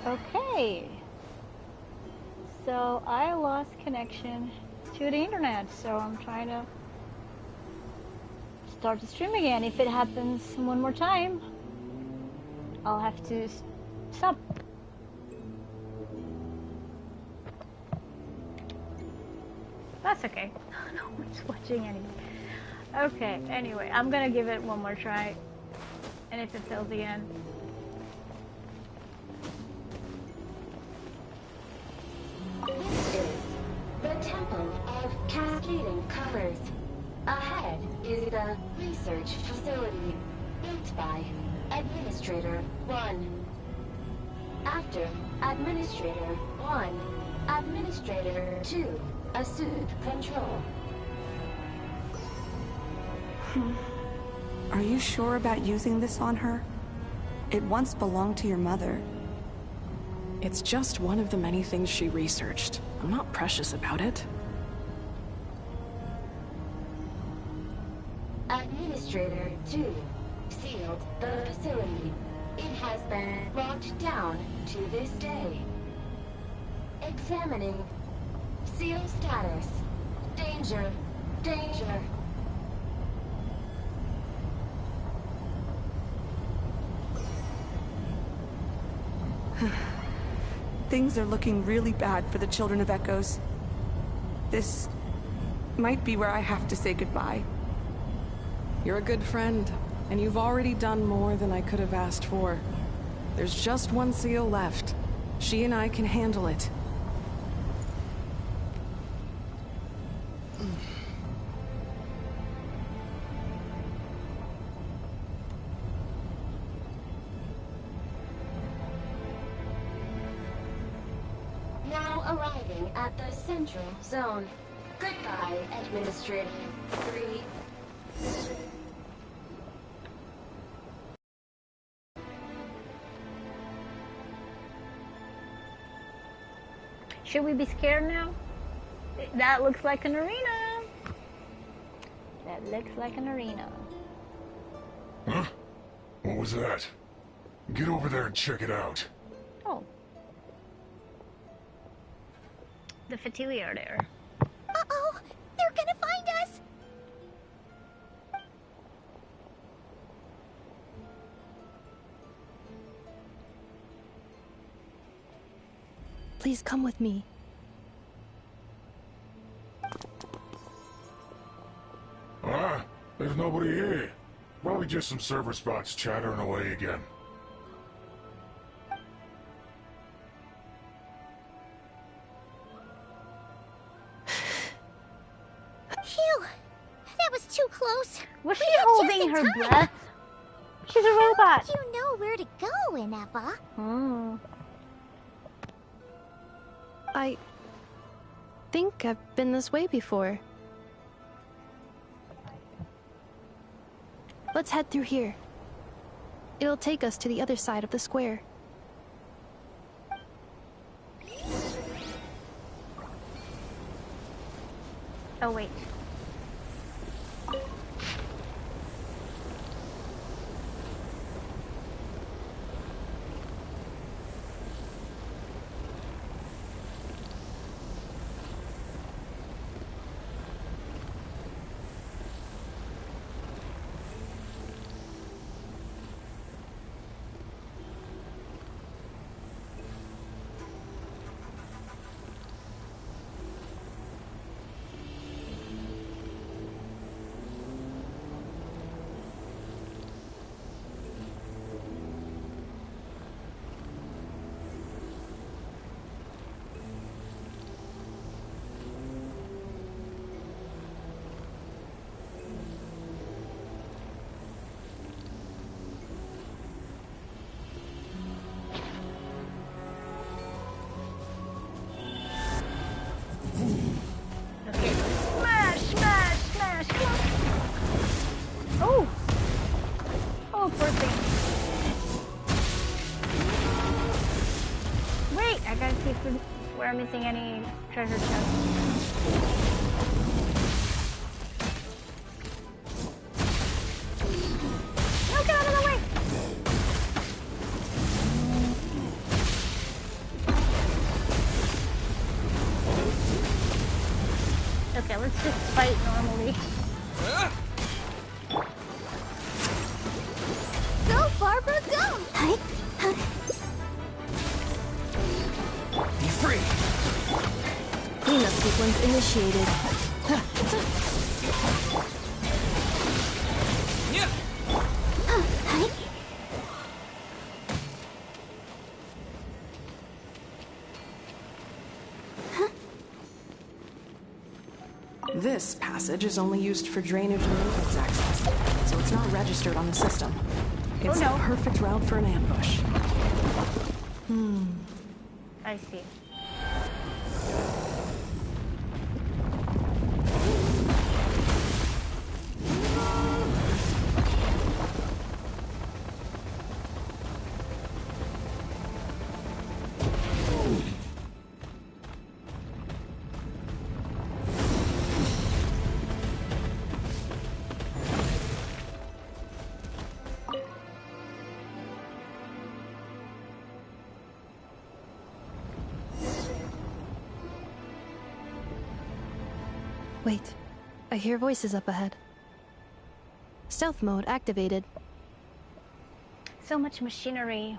Okay. So I lost connection to the internet, so I'm trying to start the stream again. If it happens one more time, I'll have to stop. That's okay. No one's watching anyway. Okay, anyway, I'm gonna give it one more try. And if it fails again... This is the Temple of Cascading Colors. Ahead is the research facility built by Administrator 1. After Administrator 1, Administrator 2 assumed control. Are you sure about using this on her? It once belonged to your mother. It's just one of the many things she researched. I'm not precious about it. Administrator 2 sealed the facility. It has been locked down to this day. Examining. Seal status. Danger. Danger. Things are looking really bad for the Children of Echoes. This might be where I have to say goodbye. You're a good friend, and you've already done more than I could have asked for. There's just one seal left. She and I can handle it. Now arriving at the Central Zone. Goodbye, Administrator 3. Should we be scared now? That looks like an arena. That looks like an arena. Huh? What was that? Get over there and check it out. Oh. The Fatili are there. Uh-oh! They're gonna find us! Please come with me. Ah, there's nobody here. Probably just some server spots chattering away again. Phew! That was too close. Was she We had holding just her in time. breath? She's a robot. You know where to go, Ineva. Hmm. I think I've been this way before. Let's head through here. It'll take us to the other side of the square. Oh, wait. Okay. Smash, smash, smash. Come on. Oh. Oh, poor thing. Wait, I gotta see if we're missing any treasure chests. No, get out of the way! just fight normally. Go, Barbara, go! Be free! Cleanup sequence initiated. Yeah. This passage is only used for drainage and entrance access, so it's not registered on the system. It's no. the perfect route for an ambush. I see. Wait, I hear voices up ahead. Stealth mode activated. So much machinery.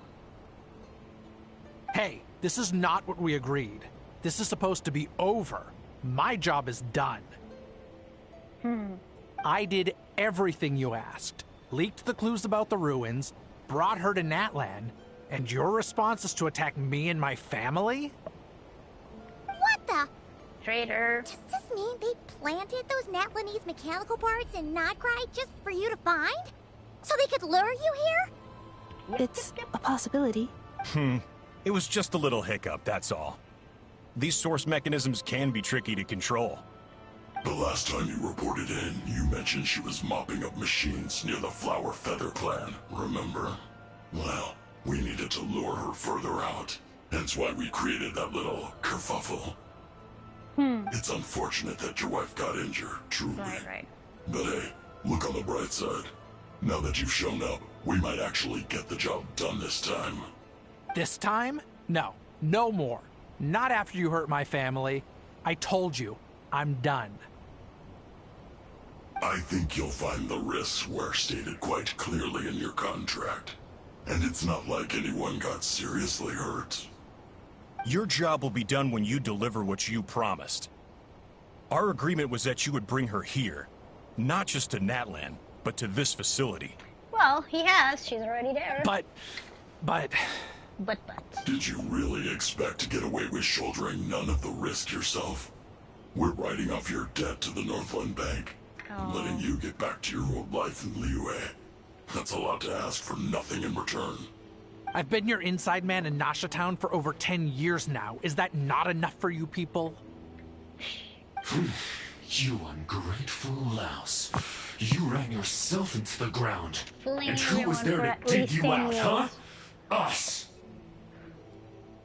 Hey, this is not what we agreed. This is supposed to be over. My job is done. I did everything you asked. Leaked the clues about the ruins, brought her to Natlan, and your response is to attack me and my family? What the? Traitor. Does this mean they planted those Natlanese mechanical parts in Notcry just for you to find? So they could lure you here? It's a possibility. It was just a little hiccup, that's all. These source mechanisms can be tricky to control. The last time you reported in, you mentioned she was mopping up machines near the Flower Feather clan, remember? Well, we needed to lure her further out. Hence why we created that little kerfuffle. It's unfortunate that your wife got injured, truly. Right. But hey, look on the bright side. Now that you've shown up, we might actually get the job done this time. This time? No. No more. Not after you hurt my family. I told you, I'm done. I think you'll find the risks were stated quite clearly in your contract. And it's not like anyone got seriously hurt. Your job will be done when you deliver what you promised. Our agreement was that you would bring her here. Not just to Natlan, but to this facility. Well, he has. She's already there. But... Did you really expect to get away with shouldering none of the risk yourself? We're writing off your debt to the Northland Bank. And letting you get back to your old life in Liyue. That's a lot to ask for nothing in return. I've been your inside man in Nasha Town for over 10 years now. Is that not enough for you people? You ungrateful louse. You ran yourself into the ground. And who was there to dig you out, huh? Us!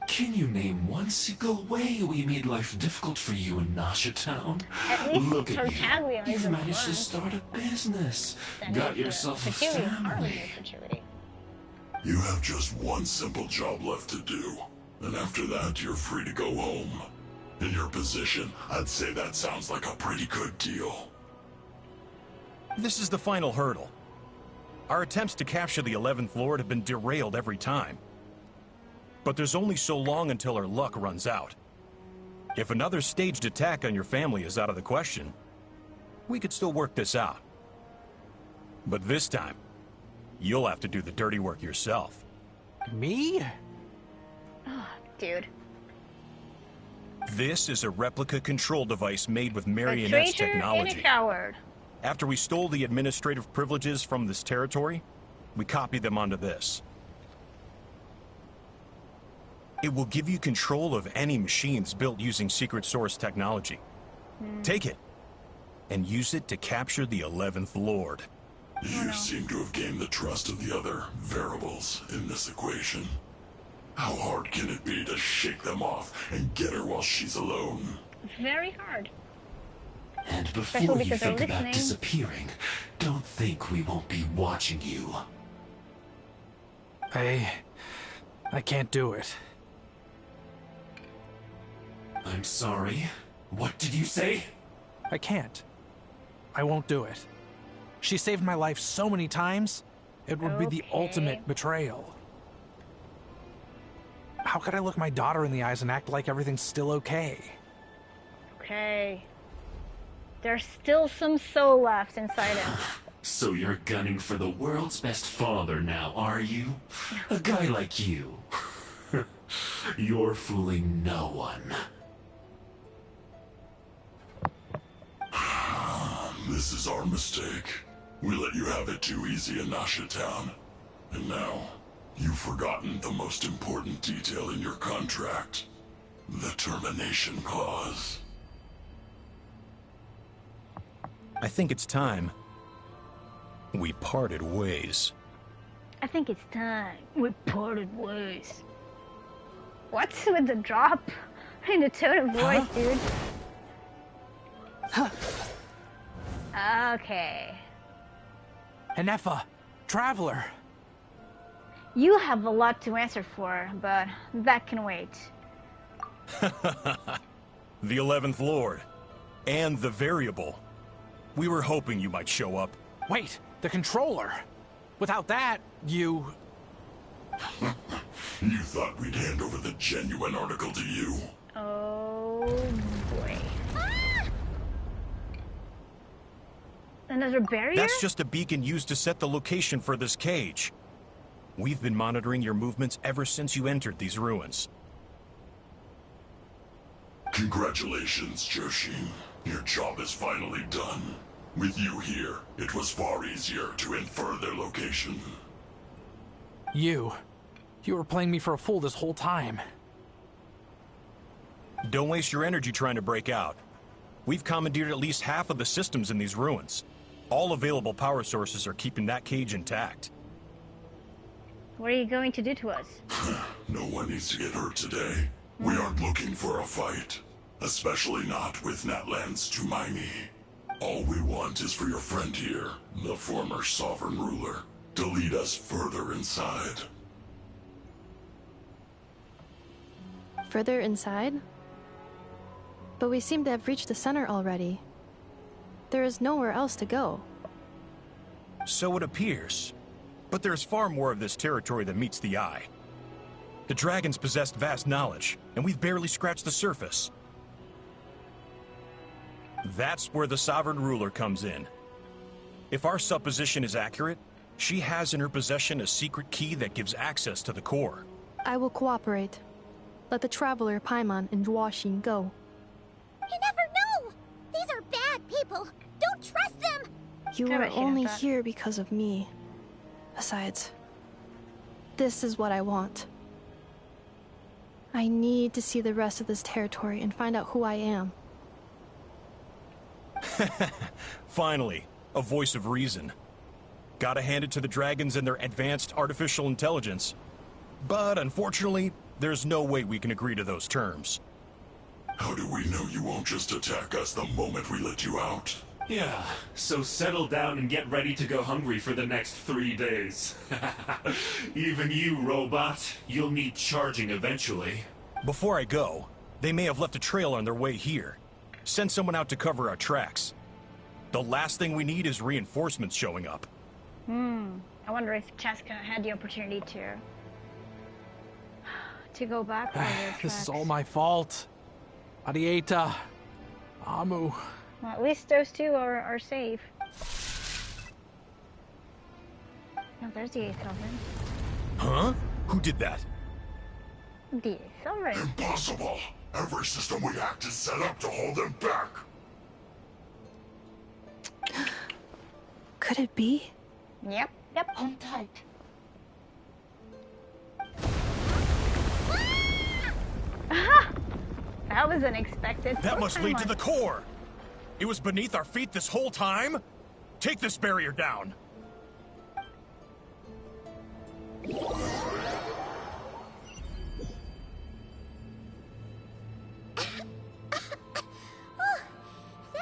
Can you name one single way we made life difficult for you in Nasha Town? At least Look at Tartaglia you. is You've managed to fun. start a business. That Got is yourself a Tartaglia is hardly family. a security. You have just one simple job left to do. And after that, you're free to go home. In your position, I'd say that sounds like a pretty good deal. This is the final hurdle. Our attempts to capture the 11th Lord have been derailed every time. But there's only so long until our luck runs out. If another staged attack on your family is out of the question, we could still work this out. But this time, you'll have to do the dirty work yourself. Me? Dude. This is a replica control device made with Marionette's A traitor technology. and a coward. After we stole the administrative privileges from this territory, we copied them onto this. It will give you control of any machines built using secret source technology. Take it, and use it to capture the 11th Lord. You seem to have gained the trust of the other variables in this equation. How hard can it be to shake them off and get her while she's alone? Very hard. And before Especially you because they're think about listening. disappearing, don't think we won't be watching you. I can't do it. I'm sorry. What did you say? I can't. I won't do it. She saved my life so many times, it would be the ultimate betrayal. How could I look my daughter in the eyes and act like everything's still okay? Okay. There's still some soul left inside him. So you're gunning for the world's best father now, are you? A guy like you. You're fooling no one. This is our mistake. We let you have it too easy in Nasha Town. And now, you've forgotten the most important detail in your contract. The termination clause. I think it's time we parted ways. I think it's time we parted ways. What's with the drop in the tone of voice, dude? Okay. Hanefa, Traveler. You have a lot to answer for, but that can wait. The 11th Lord. And the Variable. We were hoping you might show up. Wait, the controller. Without that, you... You thought we'd hand over the genuine article to you? Oh boy. Another barrier? That's just a beacon used to set the location for this cage. We've been monitoring your movements ever since you entered these ruins. Congratulations, Joshin. Your job is finally done. With you here, it was far easier to infer their location. You were playing me for a fool this whole time. Don't waste your energy trying to break out. We've commandeered at least half of the systems in these ruins. All available power sources are keeping that cage intact. What are you going to do to us? No one needs to get hurt today. We aren't looking for a fight. Especially not with Natlan's Tumaini. All we want is for your friend here, the former sovereign ruler, to lead us further inside. Further inside? But we seem to have reached the center already. There is nowhere else to go. So it appears. But there's far more of this territory than meets the eye. The dragons possessed vast knowledge, and we've barely scratched the surface. That's where the sovereign ruler comes in. If our supposition is accurate, she has in her possession a secret key that gives access to the core. I will cooperate. Let the Traveler, Paimon, and Dwashin go. You never know! These are bad people! Don't trust them! You are only here because of me. Besides, this is what I want. I need to see the rest of this territory and find out who I am. Finally, a voice of reason. Gotta hand it to the dragons and their advanced artificial intelligence. But unfortunately, there's no way we can agree to those terms. How do we know you won't just attack us the moment we let you out? Yeah, so settle down and get ready to go hungry for the next 3 days. Even you, robot, you'll need charging eventually. Before I go, they may have left a trail on their way here. Send someone out to cover our tracks. The last thing we need is reinforcements showing up. I wonder if Chaska had the opportunity to go back for their tracks. This is all my fault. Arieta, Amu. Well, at least those two are safe. Oh, there's the 8th Sovereign. Huh? Who did that? The 8th Sovereign. Impossible! Every system we hacked is set up to hold them back! Could it be? Yep. Hold tight. Aha! That was unexpected. That must lead to the core! It was beneath our feet this whole time? Take this barrier down! That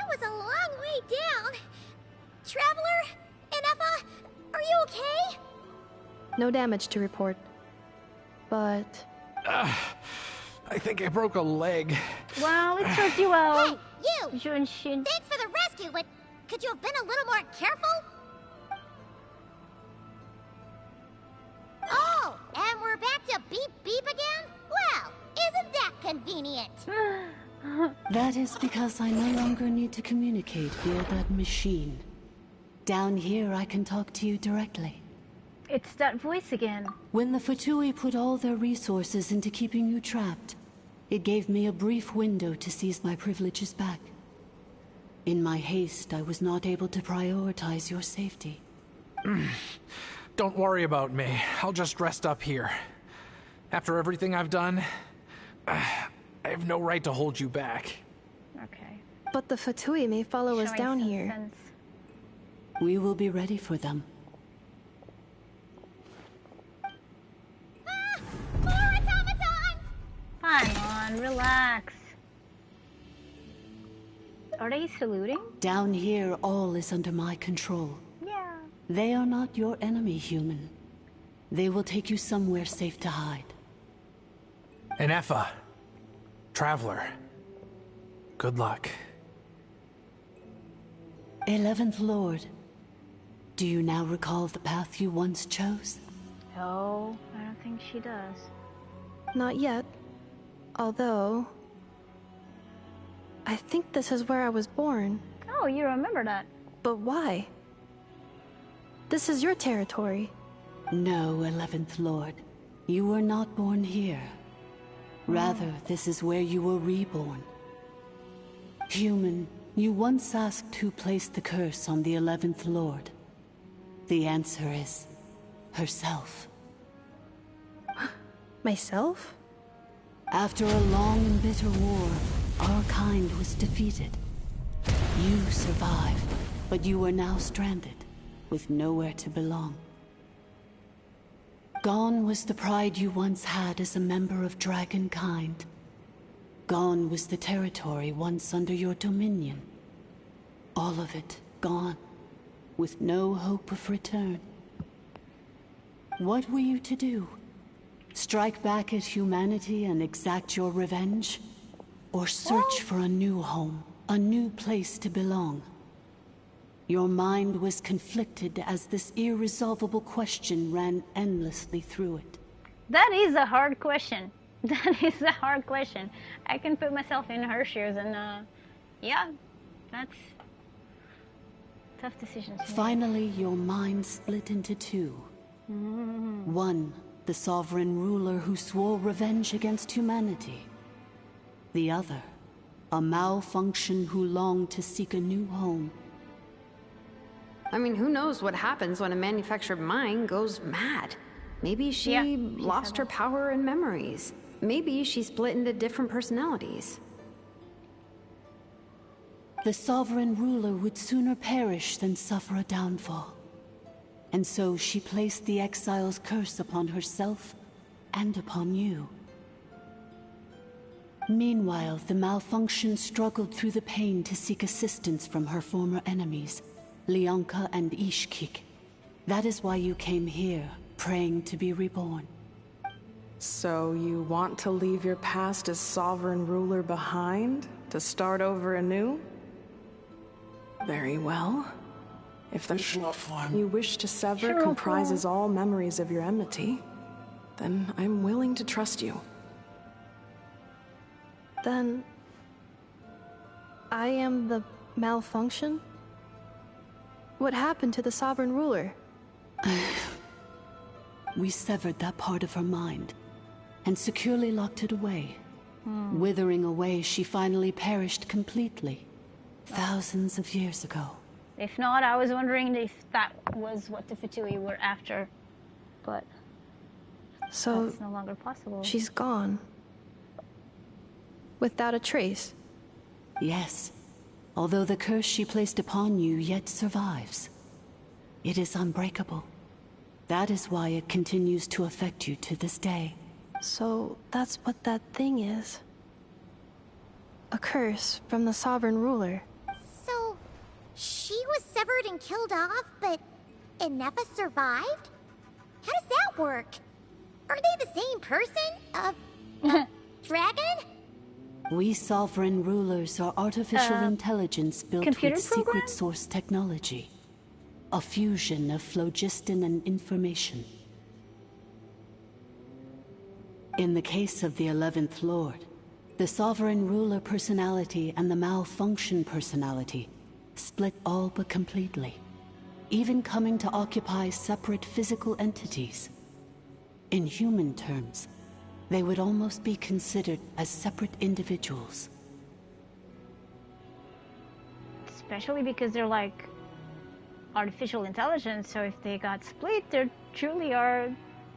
was a long way down. Traveler? Hanefa? Are you okay? No damage to report. But... I think I broke a leg. Well, it served you well. Hey, you! Genshin. Thanks for the rescue, but could you have been a little more careful? Oh, and we're back to beep beep again? Well, isn't that convenient? That is because I no longer need to communicate via that machine. Down here, I can talk to you directly. It's that voice again. When the Fatui put all their resources into keeping you trapped, it gave me a brief window to seize my privileges back. In my haste, I was not able to prioritize your safety. Don't worry about me. I'll just rest up here. After everything I've done, I have no right to hold you back. Okay. But the Fatui may follow us down here. Sense. We will be ready for them. More automatons! Come on, relax. Are they saluting? Down here, all is under my control. Yeah. They are not your enemy, human. They will take you somewhere safe to hide. And Effa, Traveler, good luck. 11th Lord, do you now recall the path you once chose? No, I don't think she does. Not yet. Although... I think this is where I was born. Oh, you remember that. But why? This is your territory. No, 11th Lord. You were not born here. Rather, this is where you were reborn. Human, you once asked who placed the curse on the 11th Lord. The answer is... herself. Myself? After a long and bitter war, our kind was defeated. You survived, but you are now stranded, with nowhere to belong. Gone was the pride you once had as a member of Dragonkind. Gone was the territory once under your dominion. All of it gone, with no hope of return. What were you to do? Strike back at humanity and exact your revenge? Or search for a new home, a new place to belong? Your mind was conflicted as this irresolvable question ran endlessly through it. That is a hard question. That is a hard question. I can put myself in her shoes and, yeah, that's tough decisions. Finally, your mind split into two. One, the sovereign ruler who swore revenge against humanity. The other, a malfunction who longed to seek a new home. I mean, who knows what happens when a manufactured mind goes mad? Maybe she lost her power and memories. Maybe she split into different personalities. The sovereign ruler would sooner perish than suffer a downfall. And so she placed the exile's curse upon herself and upon you. Meanwhile, the malfunction struggled through the pain to seek assistance from her former enemies, Leonka and Ishkik. That is why you came here, praying to be reborn. So you want to leave your past as sovereign ruler behind, to start over anew? Very well. If the you wish to sever comprises all memories of your enmity, then I'm willing to trust you. Then... I am the malfunction? What happened to the sovereign ruler? We severed that part of her mind, and securely locked it away. Withering away, she finally perished completely, thousands of years ago. If not, I was wondering if that was what the Fatui were after, but so that's no longer possible. She's gone. Without a trace. Yes, although the curse she placed upon you yet survives. It is unbreakable. That is why it continues to affect you to this day. So that's what that thing is. A curse from the sovereign ruler. So, she was severed and killed off, but Inepa survived? How does that work? Are they the same person? Dragon? We sovereign rulers are artificial intelligence built with secret source technology. A fusion of phlogiston and information. In the case of the 11th Lord, the sovereign ruler personality and the malfunction personality split all but completely, even coming to occupy separate physical entities. In human terms, they would almost be considered as separate individuals. Especially because they're like artificial intelligence, so if they got split, they truly are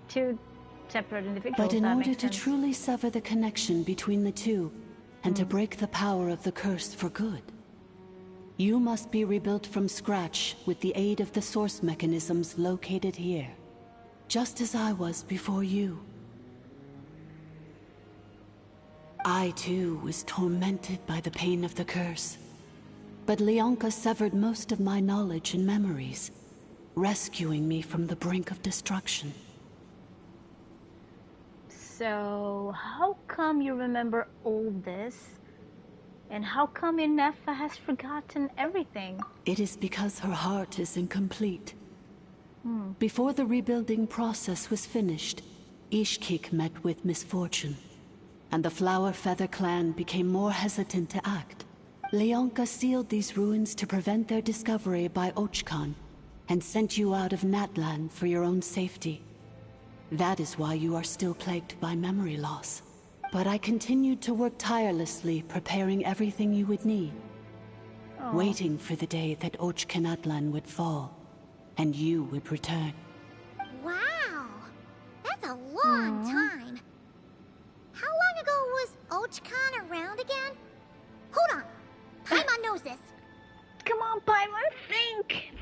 two separate individuals. But in order to truly sever the connection between the two, and to break the power of the curse for good, you must be rebuilt from scratch with the aid of the source mechanisms located here, just as I was before you. I too was tormented by the pain of the curse, but Leonka severed most of my knowledge and memories, rescuing me from the brink of destruction. So, how come you remember all this? And how come Ineffa has forgotten everything? It is because her heart is incomplete. Before the rebuilding process was finished, Ishkik met with misfortune, and the Flower Feather clan became more hesitant to act. Leonka sealed these ruins to prevent their discovery by Ochkan, and sent you out of Natlan for your own safety. That is why you are still plagued by memory loss. But I continued to work tirelessly, preparing everything you would need. Waiting for the day that Ochkanatlan would fall, and you would return. Wow! That's a long time. How long ago was Ochkan around again? Hold on. Paimon knows this. Come on, Paimon, think!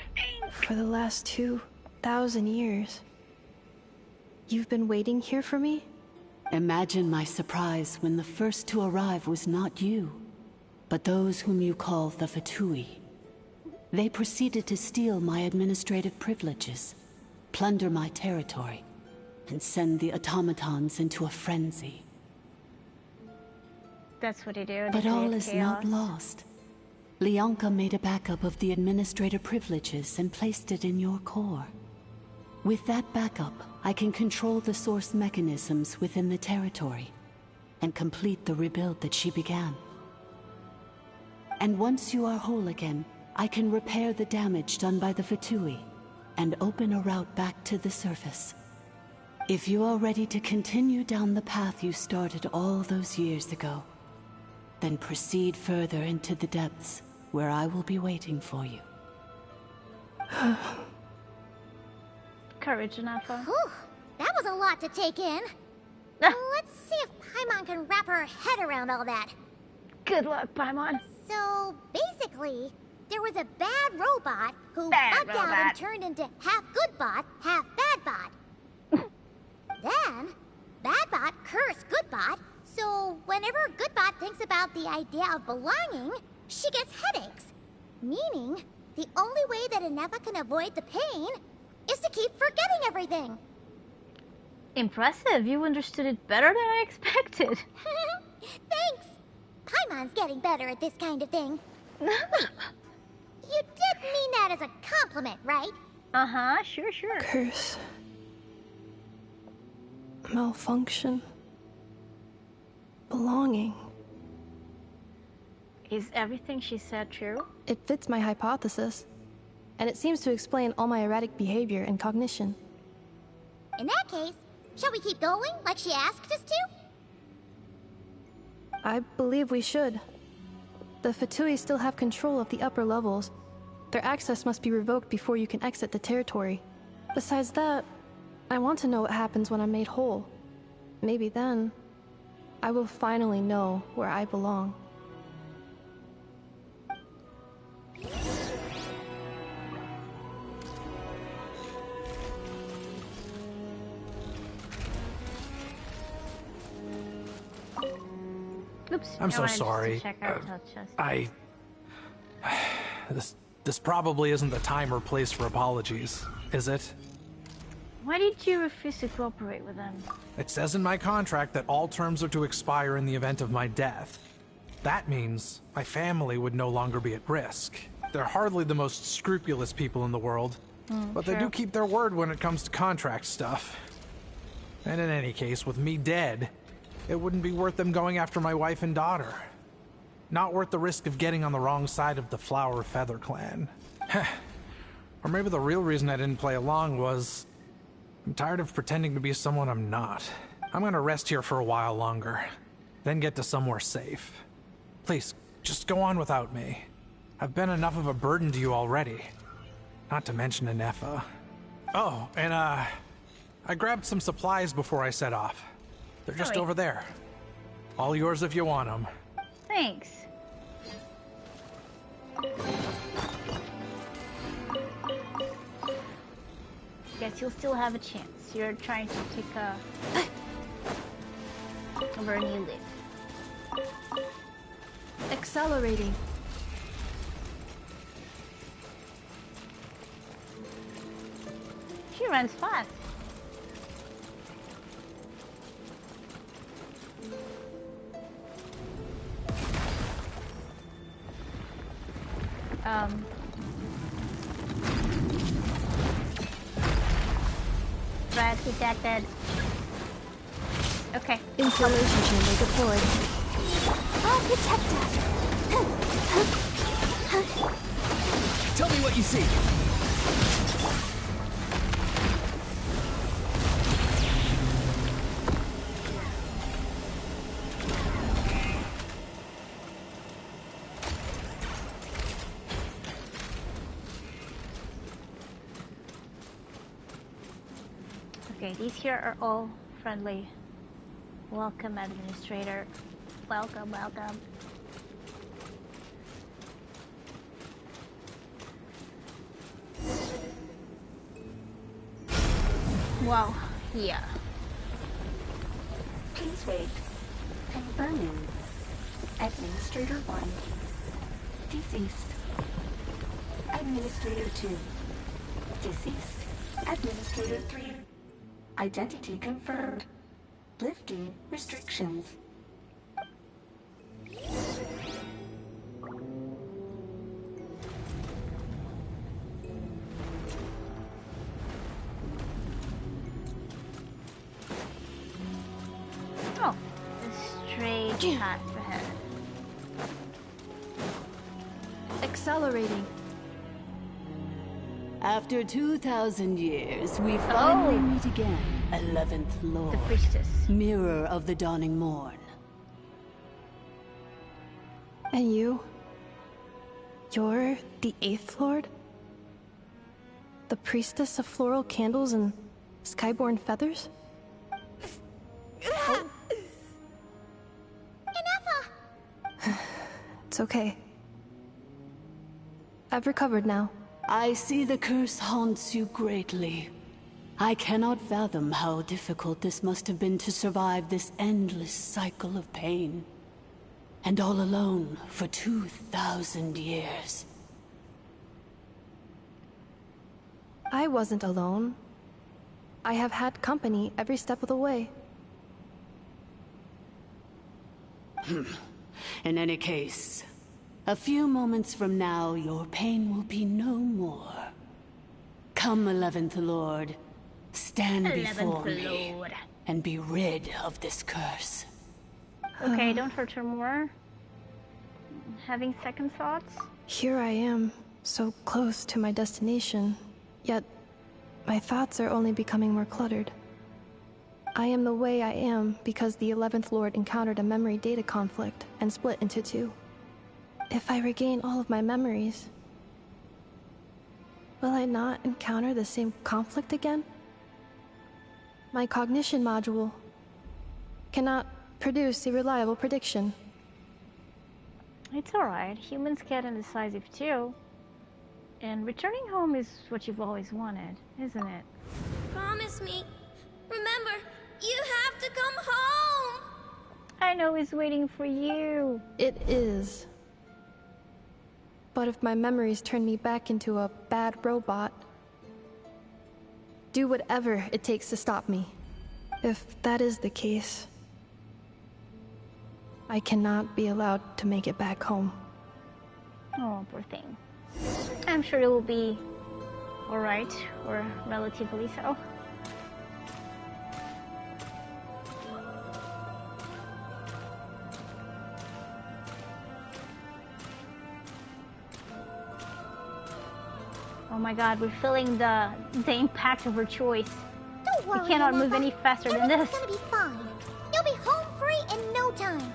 For the last 2,000 years. You've been waiting here for me? Imagine my surprise when the first to arrive was not you, but those whom you call the Fatui. They proceeded to steal my administrative privileges, plunder my territory, and send the automatons into a frenzy. That's what they do. But all is not lost. Leonka made a backup of the administrator privileges and placed it in your core. With that backup, I can control the source mechanisms within the territory and complete the rebuild that she began. And once you are whole again, I can repair the damage done by the Fatui and open a route back to the surface. If you are ready to continue down the path you started all those years ago, then proceed further into the depths where I will be waiting for you. Courage, Ineffa. Whew, that was a lot to take in. Let's see if Paimon can wrap her head around all that. Good luck, Paimon. So, basically, there was a bad robot who bugged out and turned into half good bot, half bad bot. Then, bad bot cursed good bot, so whenever good bot thinks about the idea of belonging, she gets headaches. Meaning, the only way that Ineffa can avoid the pain is to keep forgetting everything. Impressive. You understood it better than I expected. Thanks. Paimon's getting better at this kind of thing. You did mean that as a compliment, right? Uh-huh, sure. Curse. Malfunction. Belonging. Is everything she said true? It fits my hypothesis. And it seems to explain all my erratic behavior and cognition. In that case, shall we keep going like she asked us to? I believe we should. The Fatui still have control of the upper levels. Their access must be revoked before you can exit the territory. Besides that, I want to know what happens when I'm made whole. Maybe then, I will finally know where I belong. Oops. I'm so sorry. This probably isn't the time or place for apologies, is it? Why did you refuse to cooperate with them? It says in my contract that all terms are to expire in the event of my death. That means my family would no longer be at risk. They're hardly the most scrupulous people in the world, but they do keep their word when it comes to contract stuff. And in any case, with me dead, it wouldn't be worth them going after my wife and daughter. Not worth the risk of getting on the wrong side of the Flower Feather clan. Or maybe the real reason I didn't play along was I'm tired of pretending to be someone I'm not. I'm gonna rest here for a while longer, then get to somewhere safe. Please, just go on without me. I've been enough of a burden to you already. Not to mention Anefa. Oh, and I grabbed some supplies before I set off. They're just over there. All yours if you want them. Thanks. Guess you'll still have a chance. You're trying to take over a new live. Accelerating. She runs fast. Threat detected. Okay. Installation chamber deployed. I'll protect us. Tell me what you see. Okay, these here are all friendly. Welcome, administrator. Welcome, welcome. Wow, yeah. Please wait. Confirming. Administrator 1. Deceased. Administrator 2. Deceased. Administrator 3. Identity confirmed. Lifting restrictions. Oh, a straight path ahead. Accelerating. After 2,000 years, we finally meet again, 11th Lord. The priestess. Mirror of the dawning morn. And you? You're the 8th Lord? The priestess of floral candles and skyborn feathers? It's okay. I've recovered now. I see the curse haunts you greatly. I cannot fathom how difficult this must have been to survive this endless cycle of pain. And all alone for 2,000 years. I wasn't alone. I have had company every step of the way. In any case, a few moments from now, your pain will be no more. Come, 11th Lord, stand before me and be rid of this curse. Okay, don't hurt her more. Having second thoughts? Here I am, so close to my destination, yet my thoughts are only becoming more cluttered. I am the way I am because the 11th Lord encountered a memory data conflict and split into two. If I regain all of my memories, will I not encounter the same conflict again? My cognition module cannot produce a reliable prediction. It's alright. Humans get indecisive too. And returning home is what you've always wanted, isn't it? Promise me. Remember, you have to come home. I know it's waiting for you. It is. But if my memories turn me back into a bad robot, do whatever it takes to stop me. If that is the case, I cannot be allowed to make it back home. Oh, poor thing. I'm sure it will be alright, or relatively so. Oh my god, we're feeling the impact of her choice. Don't worry, we cannot Aneka. move any faster than this. Everything's gonna be fine. You'll be home free in no time.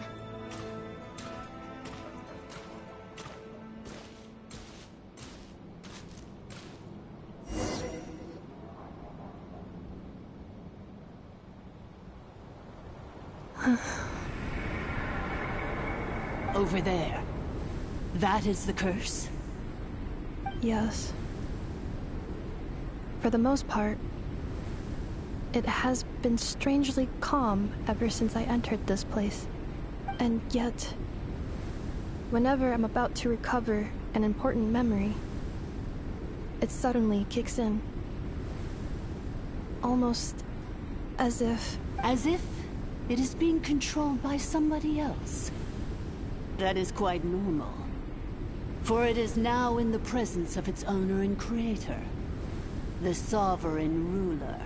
Over there. That is the curse? Yes. For the most part, it has been strangely calm ever since I entered this place. And yet, whenever I'm about to recover an important memory, it suddenly kicks in. Almost as if... As if it is being controlled by somebody else. That is quite normal. For it is now in the presence of its owner and creator, the Sovereign Ruler.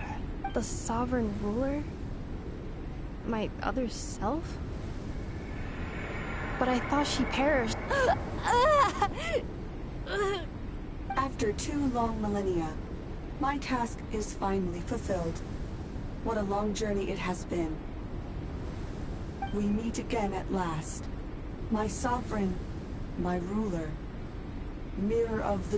The Sovereign Ruler? My other self? But I thought she perished. After 2 long millennia, my task is finally fulfilled. What a long journey it has been. We meet again at last. My sovereign, my ruler, mirror of the